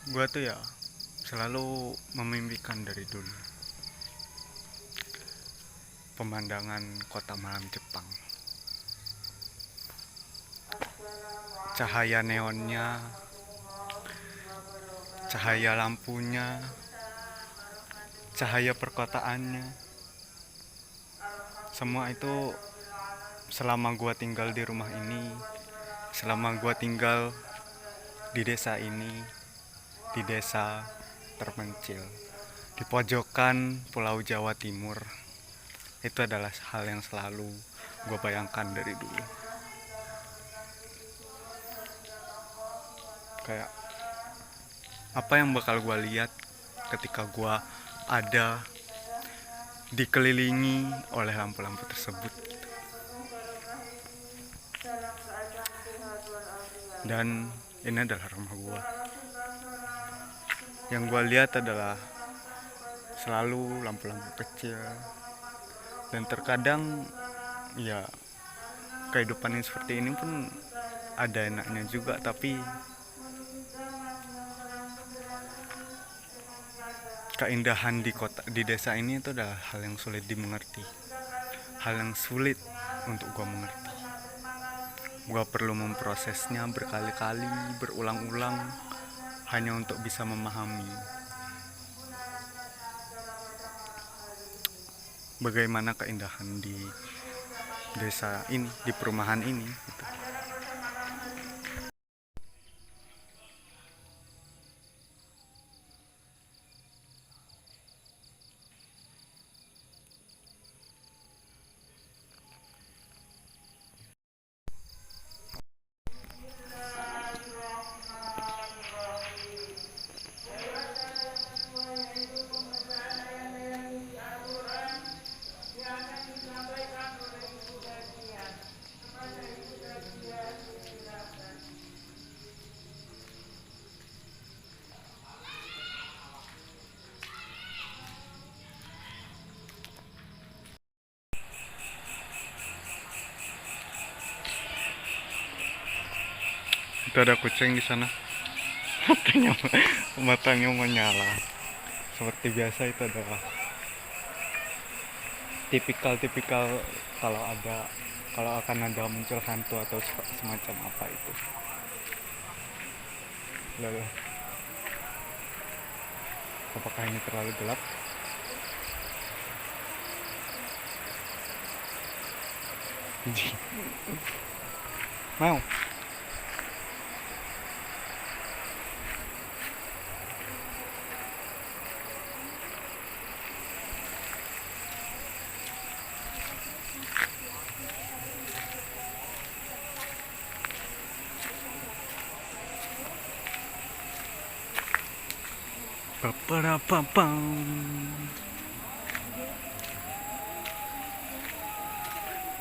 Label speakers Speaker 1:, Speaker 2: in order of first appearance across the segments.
Speaker 1: Gua tuh ya selalu memimpikan dari dulu pemandangan kota malam Jepang. Cahaya neonnya, cahaya lampunya, cahaya perkotaannya. Semua itu selama gua tinggal di rumah ini, selama gua tinggal di desa ini, di desa terpencil, di pojokan Pulau Jawa Timur. Itu adalah hal yang selalu gue bayangkan dari dulu. Kayak apa yang bakal gue lihat ketika gue ada dikelilingi oleh lampu-lampu tersebut gitu. Dan ini adalah rumah gue. Yang gue lihat adalah selalu lampu-lampu kecil. Dan terkadang ya kehidupan yang seperti ini pun ada enaknya juga, tapi keindahan di desa ini itu adalah hal yang sulit dimengerti, hal yang sulit untuk gue mengerti. Gue perlu memprosesnya berkali-kali, berulang-ulang, hanya untuk bisa memahami bagaimana keindahan di desa ini, di perumahan ini gitu. Itu ada kucing di sana. matanya matanya menyala. Seperti biasa, itu adalah tipikal kalau akan ada muncul hantu atau semacam apa itu. Lalu, apakah ini terlalu gelap? Mau? Paparapapam.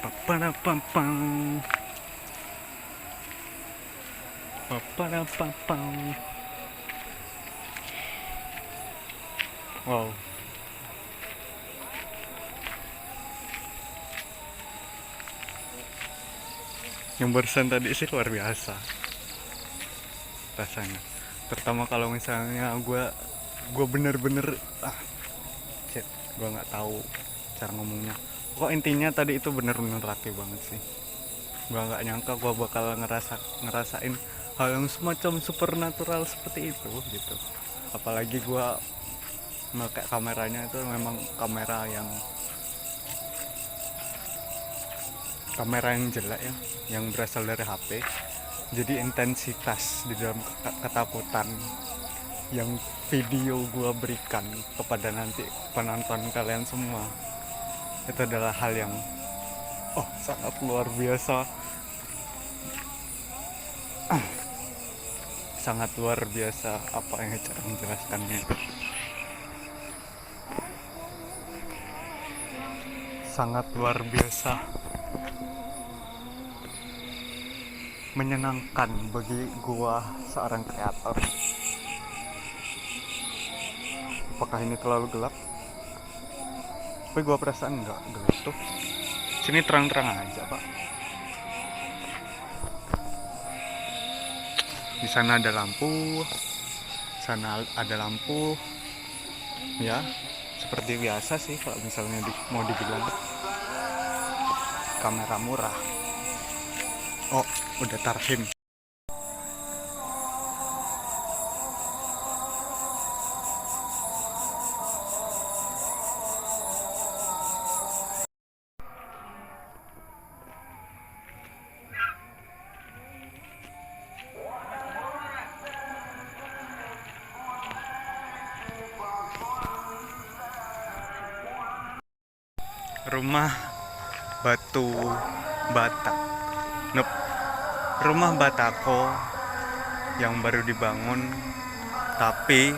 Speaker 1: Paparapapam. Paparapapam. Wow. Yang barusan tadi sih luar biasa rasanya. Pertama kalau misalnya gue bener-bener gue nggak tahu cara ngomongnya. Kok intinya tadi itu bener-bener rapi banget sih. Gue nggak nyangka gue bakal ngerasain hal yang semacam supernatural seperti itu gitu. Apalagi gue pakai kameranya itu memang kamera yang jelek ya, yang berasal dari HP. Jadi intensitas di dalam ketakutan yang video gue berikan kepada nanti penonton kalian semua itu adalah hal yang sangat luar biasa. Sangat luar biasa, apa yang cara menjelaskannya, sangat luar biasa menyenangkan bagi gua seorang kreator. Apakah ini terlalu gelap? Tapi gua perasaan enggak gelap tuh. Sini terang-terang aja, Pak. Di sana ada lampu, sana ada lampu, ya seperti biasa sih kalau misalnya mau dibilang kamera murah. Oh, udah tarhim. Rumah batu bata. Nope. Rumah batako yang baru dibangun, tapi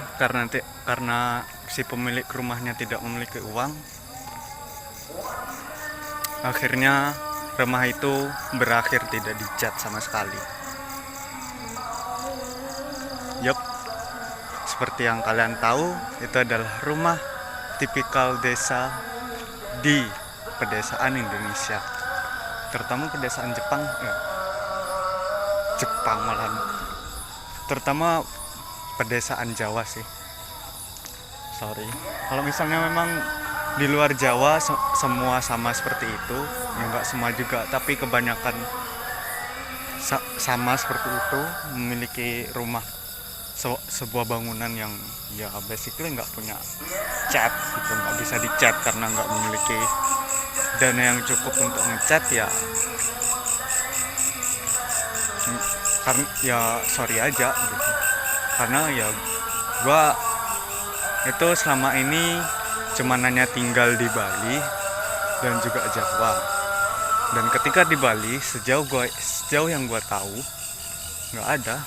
Speaker 1: karena si pemilik rumahnya tidak memiliki uang, akhirnya rumah itu berakhir tidak dicat sama sekali. Yup, seperti yang kalian tahu, itu adalah rumah tipikal desa di pedesaan Indonesia, terutama pedesaan Jepang malahan, terutama pedesaan Jawa sih. Sorry, kalau misalnya memang di luar Jawa semua sama seperti itu, ya nggak semua juga, tapi kebanyakan sama seperti itu, memiliki rumah sebuah bangunan yang ya basically nggak punya cat gitu, nggak bisa dicat karena nggak memiliki dana yang cukup untuk ngecat ya. Karena ya sorry aja gitu, karena ya gua itu selama ini cuma hanya tinggal di Bali dan juga Jawa, dan ketika di Bali sejauh yang gua tahu nggak ada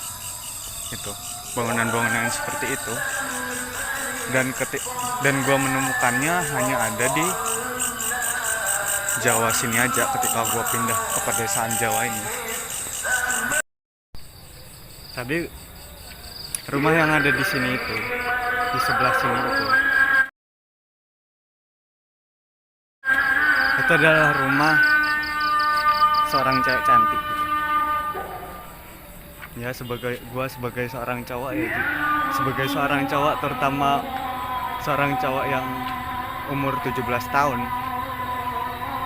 Speaker 1: itu bangunan-bangunan seperti itu, dan gua menemukannya hanya ada di Jawa sini aja ketika gua pindah ke pedesaan Jawa ini. Tadi rumah yang ada di sini itu, di sebelah sini itu adalah rumah seorang cewek cantik gitu. Ya sebagai seorang cowok ya, sebagai seorang cowok, terutama seorang cowok yang umur 17 tahun,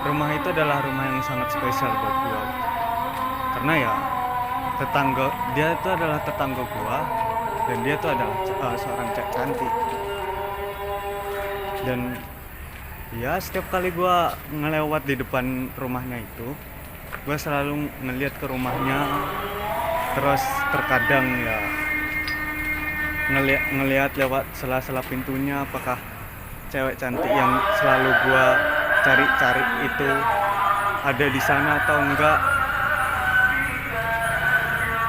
Speaker 1: rumah itu adalah rumah yang sangat spesial buat gua. Karena ya dia itu adalah tetangga gua, dan dia itu adalah seorang cewek cantik. Dan ya setiap kali gua ngelewat di depan rumahnya itu, gua selalu ngeliat ke rumahnya. Terus terkadang ya ngelihat lewat sela-sela pintunya, apakah cewek cantik yang selalu gua cari-cari itu ada di sana atau enggak.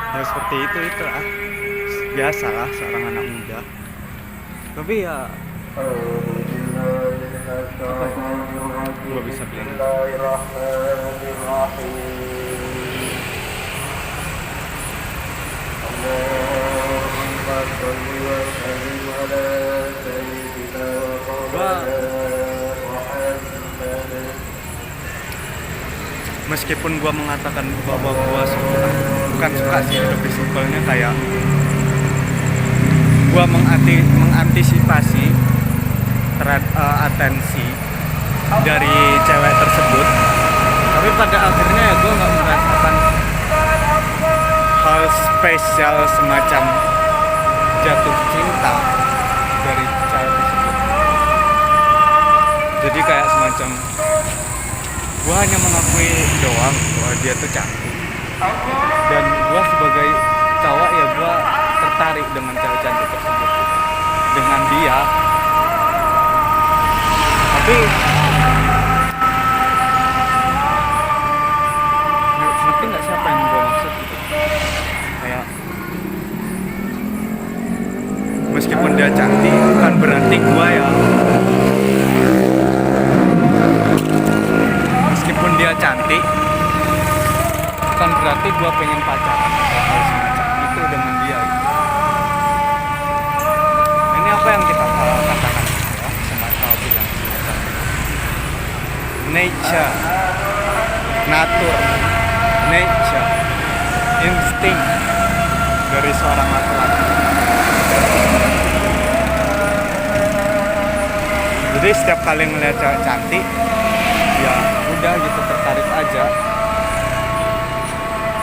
Speaker 1: Ya seperti itu biasalah seorang anak muda. Tapi ya gua bisa bilang meskipun gua mengatakan bahwa gua bukan suka sih, lebih simpelnya kayak gua mengantisipasi atensi dari cewek tersebut, tapi pada akhirnya ya gua nggak merasakan hal spesial semacam jatuh cinta dari cewek tersebut. Jadi kayak semacam gue hanya mengakui doang bahwa dia tuh cantik, dan gue sebagai cowok ya gue tertarik dengan cewek cantik tersebut, dengan dia. Tapi ngerti nggak siapa yang gue maksud gitu? Kayak meskipun dia cantik bukan berarti gue ya, meskipun dia cantik bukan berarti gue pengen pacaran atau hal semacam itu dengan dia gitu. Ini apa yang kita katakan ya, semacam bilang semacam nature, insting dari seorang laki-laki. Jadi setiap kali ngeliat cewek cantik, ya udah gitu tertarik aja.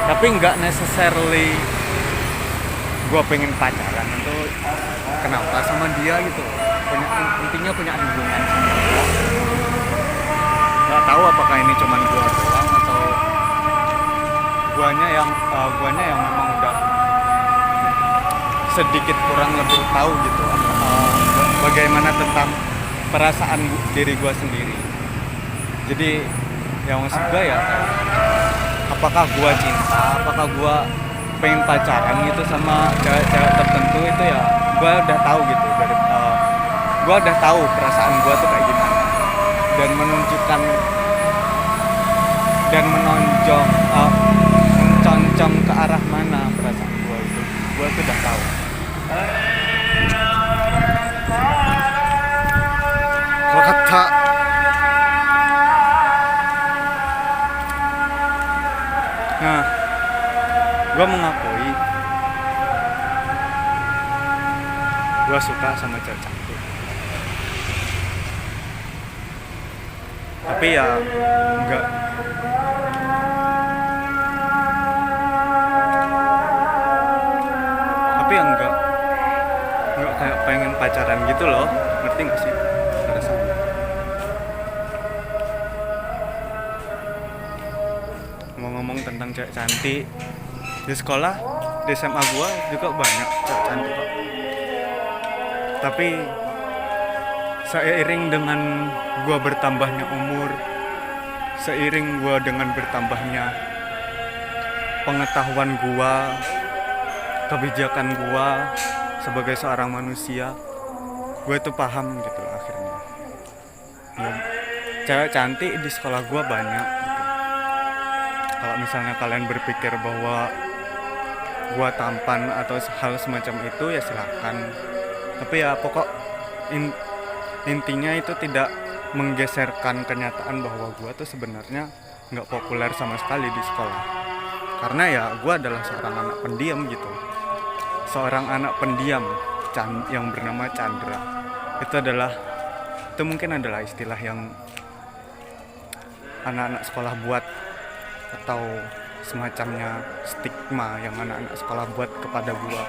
Speaker 1: Tapi nggak necessarily gue pengen pacaran atau kenapa sama dia gitu. Intinya punya hubungan sama dia. Nggak tahu apakah ini cuman gue doang atau guanya yang memang udah sedikit kurang lebih tahu gitu bagaimana tentang perasaan diri gue sendiri. Jadi yang maksud gue ya, apakah gue cinta, apakah gue pengen pacaran gitu sama cewek-cewek tertentu, itu ya gue udah tahu gitu dari gue udah tahu perasaan gue tuh kayak gimana, dan menunjukkan dan menconjong ke arah mana perasaan gue itu, gue tuh udah tahu. Kata nah, gue mengakui gue suka sama cewek cantik, tapi ya enggak kayak pengen pacaran gitu loh, ngerti gak sih rasanya? Ngomong-ngomong tentang cewek cantik, di sekolah, di SMA gua juga banyak cewek cantik kok. Tapi seiring dengan gua bertambahnya umur, seiring gua dengan bertambahnya pengetahuan gua, kebijakan gua sebagai seorang manusia, gue tuh paham gitu loh akhirnya. Ya, cewek cantik di sekolah gue banyak gitu. Kalau misalnya kalian berpikir bahwa gue tampan atau hal semacam itu, ya silakan. Tapi ya pokok intinya itu tidak menggeserkan kenyataan bahwa gue tuh sebenarnya nggak populer sama sekali di sekolah. Karena ya gue adalah seorang anak pendiam gitu. Seorang anak pendiam yang bernama Chandra. Itu mungkin adalah istilah yang anak-anak sekolah buat, atau semacamnya stigma yang anak-anak sekolah buat kepada gua.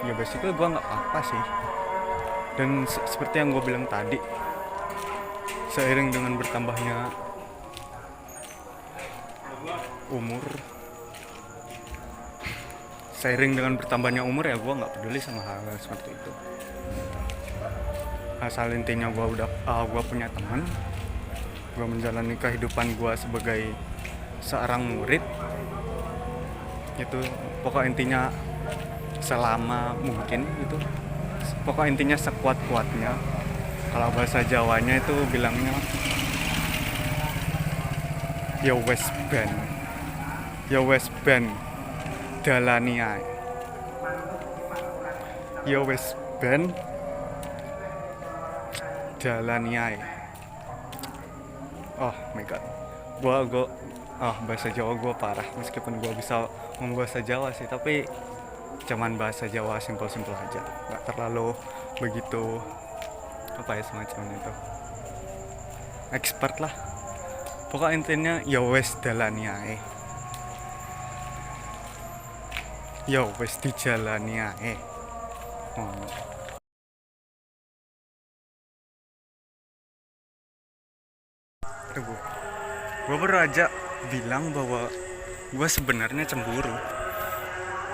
Speaker 1: Ya basically gua nggak apa-apa sih. Dan seperti yang gua bilang tadi, seiring dengan bertambahnya umur, ya gue nggak peduli sama hal-hal seperti itu. Asal intinya gue punya teman, gue menjalani kehidupan gue sebagai seorang murid, itu pokok intinya selama mungkin itu, pokok intinya sekuat-kuatnya. Kalau bahasa Jawanya itu bilangnya ya wes ben dalani ae. Ya wes ben dalani ae. Oh my god. Bahasa Jawa gue parah, meskipun gue bisa ngomong bahasa Jawa sih, tapi cuman bahasa Jawa simpel-simpel aja, nggak terlalu begitu apa ya semacam itu expert lah. Pokok intinya ya wes dalani ae. Ya wes dijalani ae. Gue baru aja bilang bahwa gue sebenarnya cemburu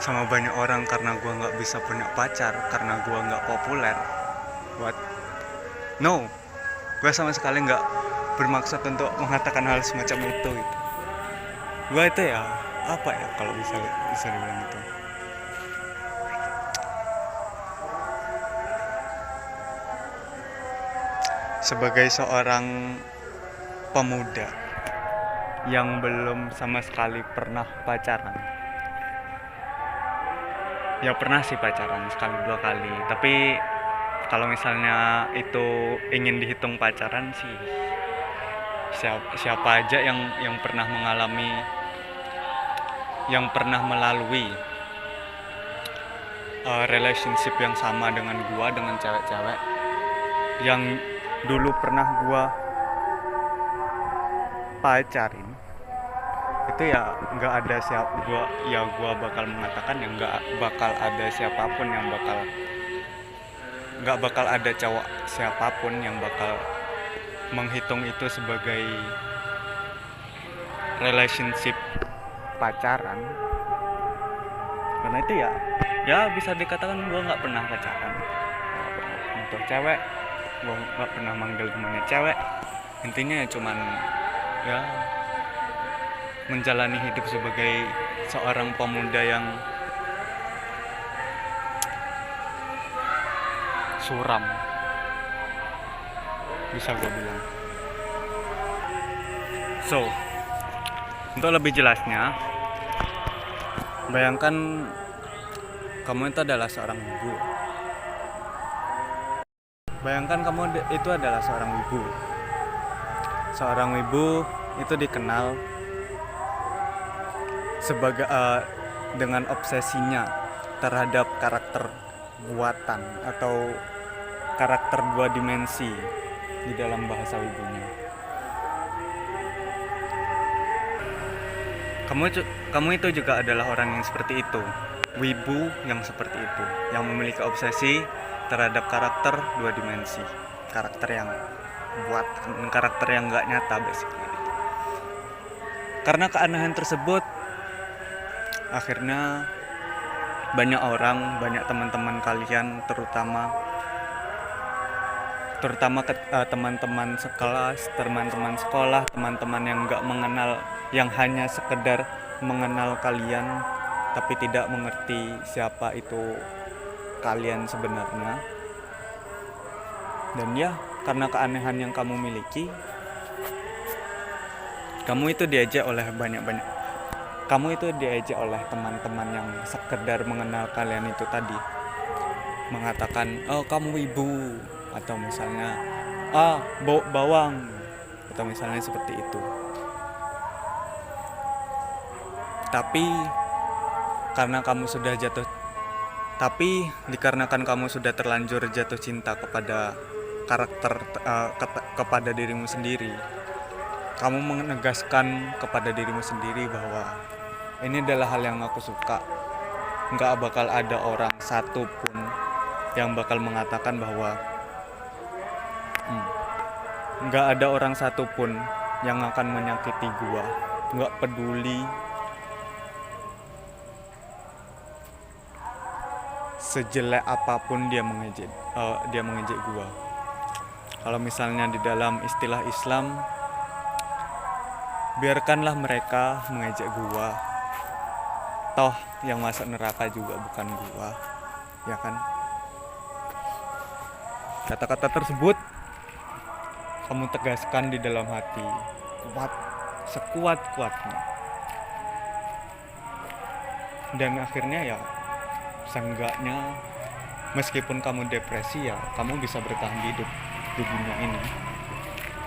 Speaker 1: sama banyak orang karena gue nggak bisa punya pacar, karena gue nggak populer. What? No, gue sama sekali nggak bermaksud untuk mengatakan hal semacam itu. Gue itu ya apa ya kalau bisa dibilang itu, sebagai seorang pemuda yang belum sama sekali pernah pacaran. Ya pernah sih pacaran sekali dua kali, tapi kalau misalnya itu ingin dihitung pacaran sih, siapa aja yang pernah mengalami, yang pernah melalui relationship yang sama dengan gua, dengan cewek-cewek, yang dulu pernah gua pacarin itu ya nggak ada gua bakal mengatakan ya nggak bakal ada siapapun yang bakal nggak bakal ada cowok siapapun yang bakal menghitung itu sebagai relationship pacaran, karena itu ya bisa dikatakan gue nggak pernah pacaran. Untuk cewek gue nggak pernah manggil namanya cewek. Intinya ya cuman ya menjalani hidup sebagai seorang pemuda yang suram, bisa gue bilang. So, untuk lebih jelasnya, bayangkan kamu itu adalah seorang ibu. Bayangkan kamu itu adalah seorang ibu. Seorang ibu itu dikenal sebagai dengan obsesinya terhadap karakter buatan atau karakter 2 dimensi di dalam bahasa ibunya. Kamu itu juga adalah orang yang seperti itu, wibu yang seperti itu, yang memiliki obsesi terhadap karakter 2 dimensi, karakter yang buatan, karakter yang nggak nyata basically. Karena keanehan tersebut, akhirnya banyak orang, banyak teman-teman kalian, terutama teman-teman sekelas, teman-teman sekolah, teman-teman yang nggak mengenal, yang hanya sekedar mengenal kalian tapi tidak mengerti siapa itu kalian sebenarnya. Dan ya, karena keanehan yang kamu miliki, kamu itu diajak oleh teman-teman yang sekedar mengenal kalian itu tadi, mengatakan, oh kamu ibu, atau misalnya bau bawang, atau misalnya seperti itu. Tapi dikarenakan kamu sudah terlanjur jatuh cinta kepada karakter kepada dirimu sendiri, kamu menegaskan kepada dirimu sendiri bahwa ini adalah hal yang aku suka. Nggak bakal ada orang satu pun yang bakal mengatakan bahwa nggak ada orang satu pun yang akan menyakiti gua. Nggak peduli sejelek apapun dia mengejek gua. Kalau misalnya di dalam istilah Islam, biarkanlah mereka mengejek gua, toh yang masuk neraka juga bukan gua, ya kan? Kata-kata tersebut kamu tegaskan di dalam hati, kuat, sekuat-kuatnya. Dan akhirnya ya, seenggaknya meskipun kamu depresi, ya kamu bisa bertahan hidup di dunia ini.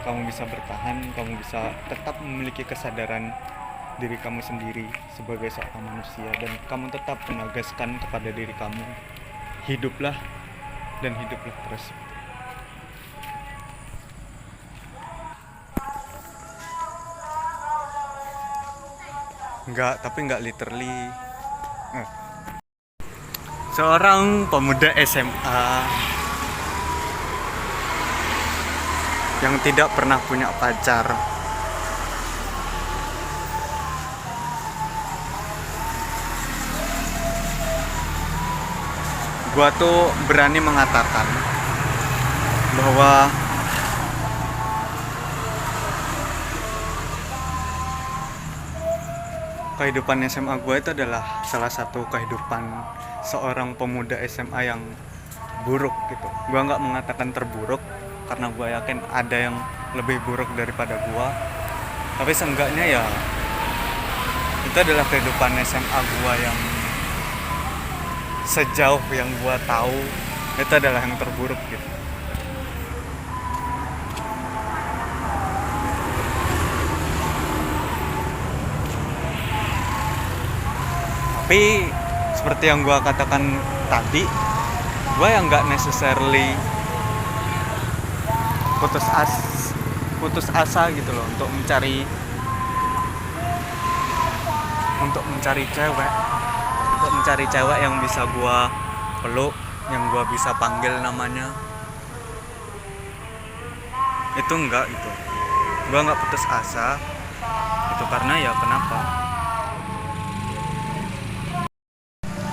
Speaker 1: Kamu bisa bertahan, kamu bisa tetap memiliki kesadaran diri kamu sendiri sebagai seorang manusia, dan kamu tetap menegaskan kepada diri kamu, hiduplah dan hiduplah terus. Tapi enggak literally. Seorang pemuda SMA yang tidak pernah punya pacar, gua tuh berani mengatakan bahwa kehidupan SMA gue itu adalah salah satu kehidupan seorang pemuda SMA yang buruk gitu. Gue nggak mengatakan terburuk, karena gue yakin ada yang lebih buruk daripada gue. Tapi seenggaknya ya, itu adalah kehidupan SMA gue yang sejauh yang gue tahu itu adalah yang terburuk gitu. Tapi seperti yang gue katakan tadi, gue yang nggak necessarily putus asa gitu loh untuk mencari cewek yang bisa gua peluk, yang gua bisa panggil namanya. Itu enggak gitu. Gua enggak putus asa. Itu karena ya kenapa?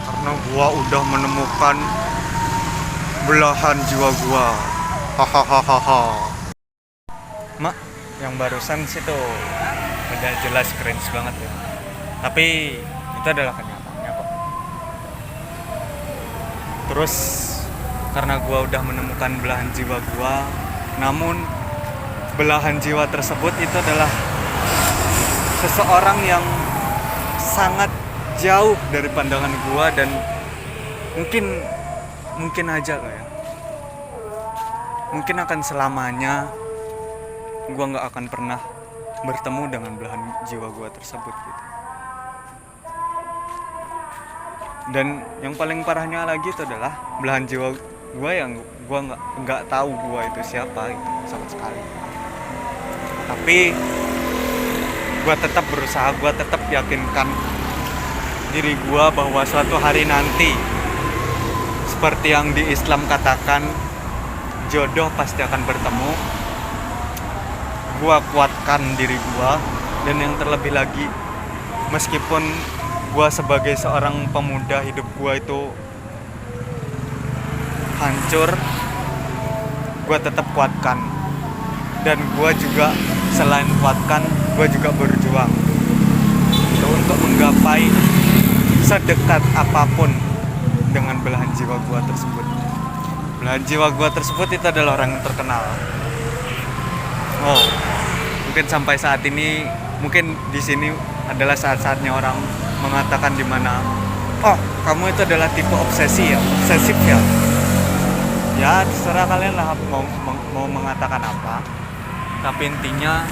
Speaker 1: Karena gua udah menemukan belahan jiwa gua. Hahaha. Mak, yang barusan sih tuh udah jelas cringe banget ya. Tapi itu adalah kenyataannya kok. Terus karena gua udah menemukan belahan jiwa gua, namun belahan jiwa tersebut itu adalah seseorang yang sangat jauh dari pandangan gua, dan mungkin aja lah ya, mungkin akan selamanya gua nggak akan pernah bertemu dengan belahan jiwa gua tersebut gitu. Dan yang paling parahnya lagi itu adalah belahan jiwa gua yang gua nggak tahu gua itu siapa gitu, sama sekali. Tapi gua tetap berusaha, gua tetap yakinkan diri gua bahwa suatu hari nanti, seperti yang di Islam katakan, jodoh pasti akan bertemu. Gua kuatkan diri gua, dan yang terlebih lagi, meskipun gua sebagai seorang pemuda, hidup gua itu hancur, gua tetap kuatkan. Dan gua juga selain kuatkan, gua juga berjuang untuk menggapai sedekat apapun dengan belahan jiwa gua tersebut. Belahan jiwa gua tersebut itu adalah orang yang terkenal. Oh, mungkin sampai saat ini, mungkin di sini adalah saat-saatnya orang mengatakan di mana, oh, kamu itu adalah tipe obsesif ya. Ya, terserah kalian lah mau mengatakan apa. Tapi intinya,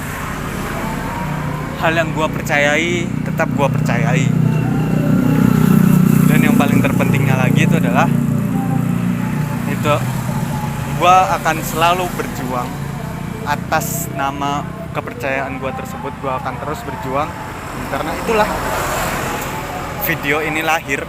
Speaker 1: hal yang gua percayai tetap gua percayai. Dan yang paling terpentingnya lagi itu adalah gua akan selalu berjuang atas nama kepercayaan gua tersebut. Gua akan terus berjuang, karena itulah video ini lahir.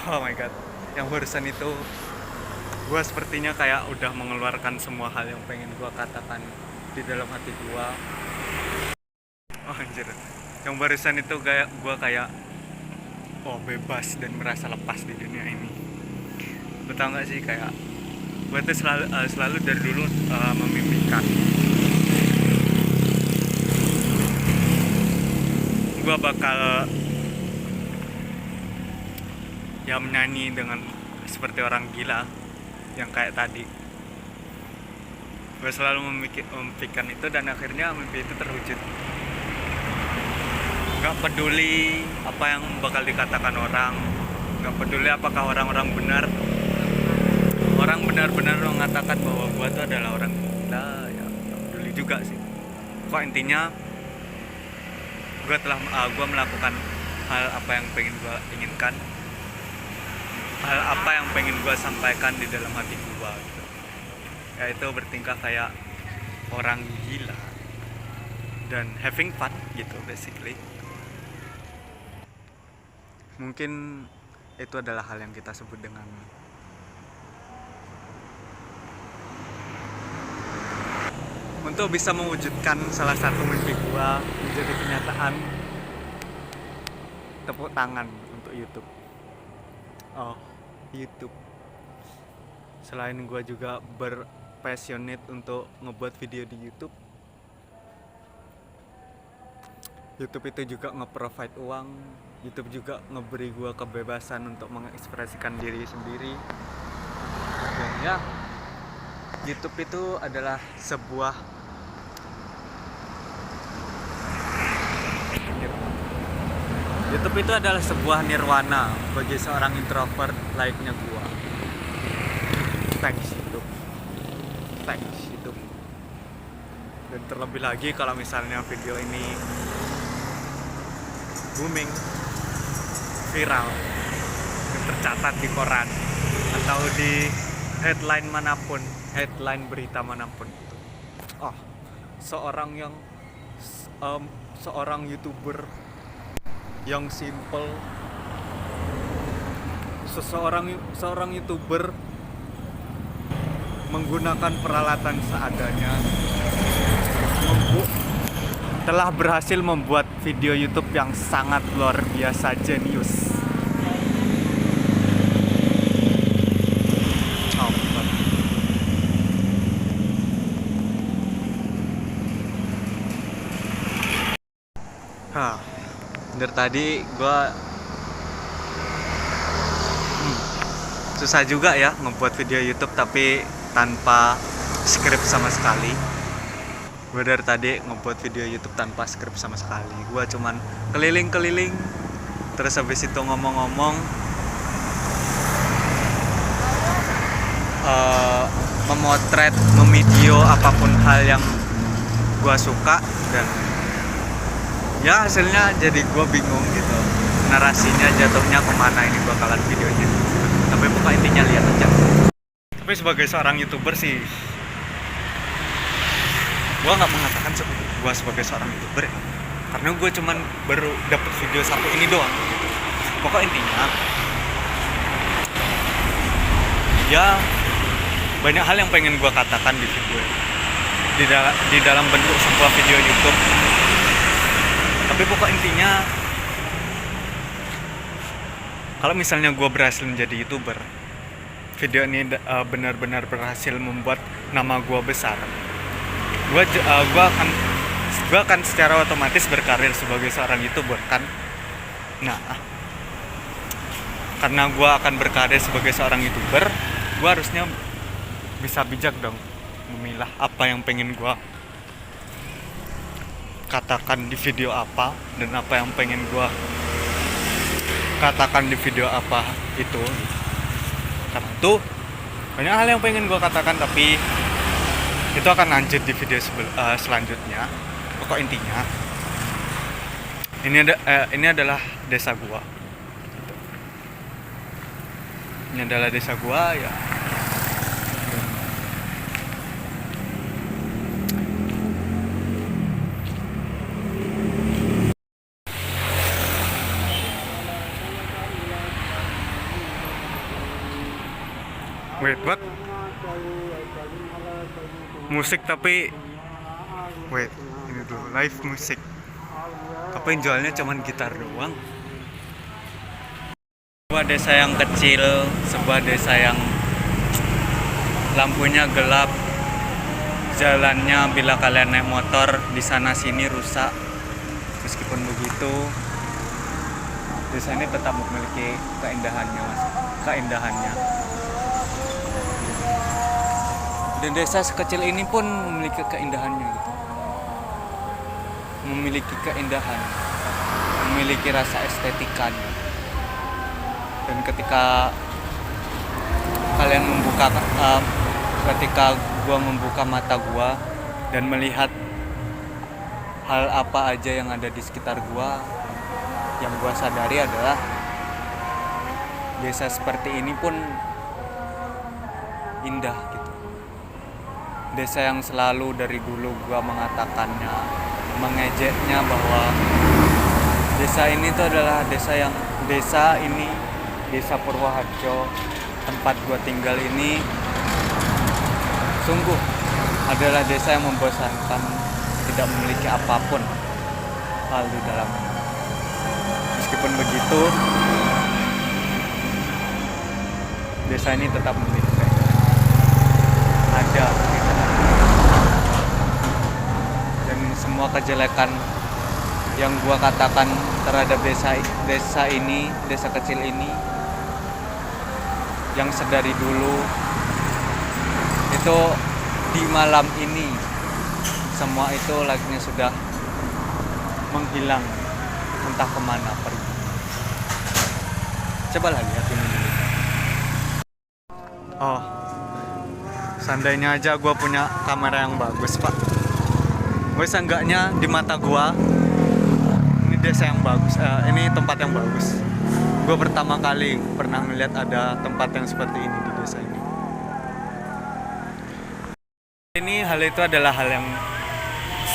Speaker 1: Oh my god, yang barusan itu gue sepertinya kayak udah mengeluarkan semua hal yang pengen gue katakan di dalam hati gue. Oh anjir, yang barusan itu kayak gue bebas dan merasa lepas di dunia ini. Lo tau gak sih, kayak gue tuh selalu dari dulu memimpikan gue bakal ya menyanyi dengan seperti orang gila yang kayak tadi. Gue selalu memimpikan itu, dan akhirnya mimpi itu terwujud. Gak peduli apa yang bakal dikatakan orang, gak peduli apakah orang benar-benar mengatakan bahwa gue tuh adalah orang gila, ya juga sih. Kok intinya gue melakukan hal apa yang pengen gue inginkan, hal apa yang pengen gue sampaikan di dalam hati gue gitu. Yaitu bertingkah kayak orang gila dan having fun gitu basically. Mungkin itu adalah hal yang kita sebut dengan untuk bisa mewujudkan salah satu mimpi gua menjadi kenyataan. Tepuk tangan untuk YouTube. Oh, YouTube. Selain gua juga berpassionate untuk ngebuat video di YouTube, YouTube itu juga nge-provide uang. YouTube juga ngeberi gua kebebasan untuk mengekspresikan diri sendiri. Dan ya, YouTube itu adalah sebuah nirwana bagi seorang introvert layaknya gua. Thanks YouTube. Dan terlebih lagi kalau misalnya video ini booming, viral, dan tercatat di koran atau di headline berita manapun. Seorang YouTuber yang simple, seorang YouTuber menggunakan peralatan seadanya telah berhasil membuat video YouTube yang sangat luar biasa jenius. Dari tadi gue susah juga ya ngebuat video YouTube tapi tanpa skrip sama sekali. Gue dari tadi ngebuat video YouTube tanpa skrip sama sekali. Gue cuman keliling-keliling, terus habis itu ngomong-ngomong, memotret, memvideo apapun hal yang gue suka, dan ya hasilnya jadi gue bingung gitu, narasinya jatuhnya kemana ini bakalan videonya. Tapi pokoknya intinya lihat aja. Tapi sebagai seorang YouTuber sih, gue nggak mengatakan gue sebagai seorang YouTuber ya, karena gue cuman baru dapet video satu ini doang gitu. Pokoknya intinya ya banyak hal yang pengen gue katakan di video di dalam bentuk sebuah video YouTube. Tapi pokok intinya, kalau misalnya gue berhasil menjadi YouTuber, video ini benar-benar berhasil membuat nama gue besar, gue akan secara otomatis berkarir sebagai seorang YouTuber kan. Nah, karena gue akan berkarir sebagai seorang YouTuber, gue harusnya bisa bijak dong memilah apa yang pengen gue katakan di video apa, dan apa yang pengen gue katakan di video apa itu. Karena itu banyak hal yang pengen gue katakan, tapi itu akan lanjut di video selanjutnya. Pokok intinya ini adalah desa gue. Ini adalah desa gue ya. Wait, what? Musik tapi wait, ini dulu live musik. Tapi yang jualnya cuman gitar doang. Sebuah desa yang kecil, sebuah desa yang lampunya gelap, jalannya bila kalian naik motor di sana sini rusak. Meskipun begitu, desa ini tetap memiliki keindahannya. Dan desa sekecil ini pun memiliki keindahannya gitu. Memiliki keindahan, memiliki rasa estetikanya. Dan ketika kalian ketika gua membuka mata gua dan melihat hal apa aja yang ada di sekitar gua. Yang gua sadari adalah desa seperti ini pun indah gitu. Desa yang selalu dari dulu gua mengatakannya, mengejeknya bahwa desa ini tuh adalah desa Purwoharjo, tempat gua tinggal ini sungguh adalah desa yang membosankan, tidak memiliki apapun hal di dalamnya. Meskipun begitu, desa ini tetap memiliki ada gitu. Dan semua kejelekan yang gua katakan terhadap desa ini, desa kecil ini, yang sedari dulu itu di malam ini semua itu laginya sudah menghilang, entah kemana pergi. Cobalah lihat ini dulu. Oh, seandainya aja gue punya kamera yang bagus, Pak. Gue seenggaknya di mata gue ini desa yang bagus, ini tempat yang bagus. Gue pertama kali pernah melihat ada tempat yang seperti ini di desa ini. Hal itu adalah hal yang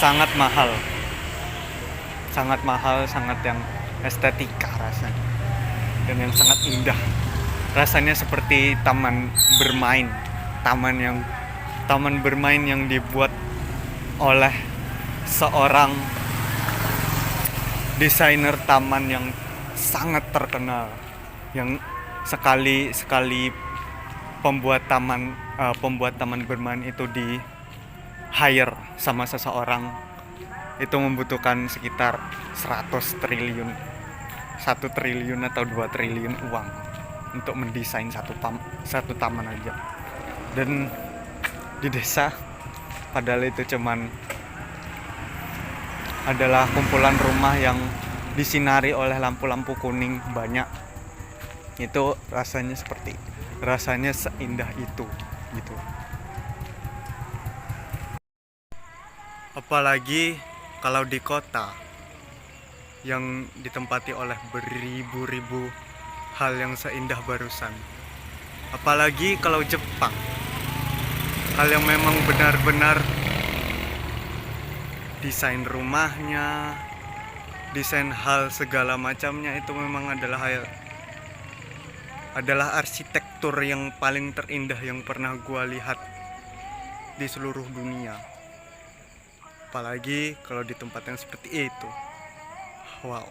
Speaker 1: sangat mahal, sangat yang estetika rasanya, dan yang sangat indah. Rasanya seperti taman bermain yang dibuat oleh seorang desainer taman yang sangat terkenal, yang sekali pembuat taman bermain itu di hire sama seseorang, itu membutuhkan sekitar 1 triliun atau 2 triliun uang untuk mendesain satu taman aja. Dan di desa, padahal itu cuman adalah kumpulan rumah yang disinari oleh lampu-lampu kuning banyak, itu rasanya seindah itu gitu. Apalagi kalau di kota yang ditempati oleh beribu-ribu hal yang seindah barusan. Apalagi kalau Jepang, hal yang memang benar-benar desain rumahnya, desain hal segala macamnya itu memang adalah arsitektur yang paling terindah yang pernah gua lihat di seluruh dunia. Apalagi kalau di tempat yang seperti itu. Wow.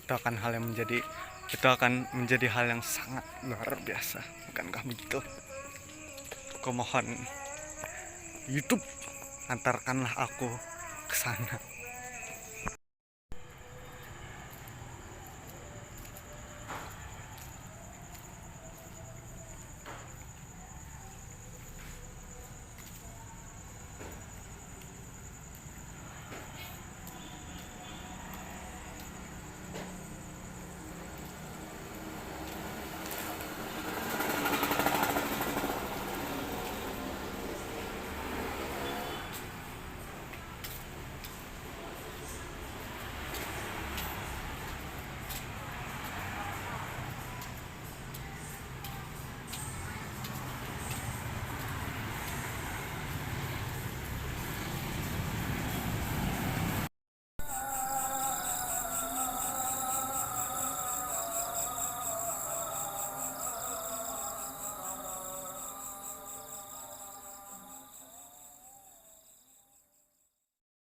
Speaker 1: Itu akan menjadi hal yang sangat luar biasa, bukankah begitu? Aku mohon YouTube, antarkanlah aku ke sana.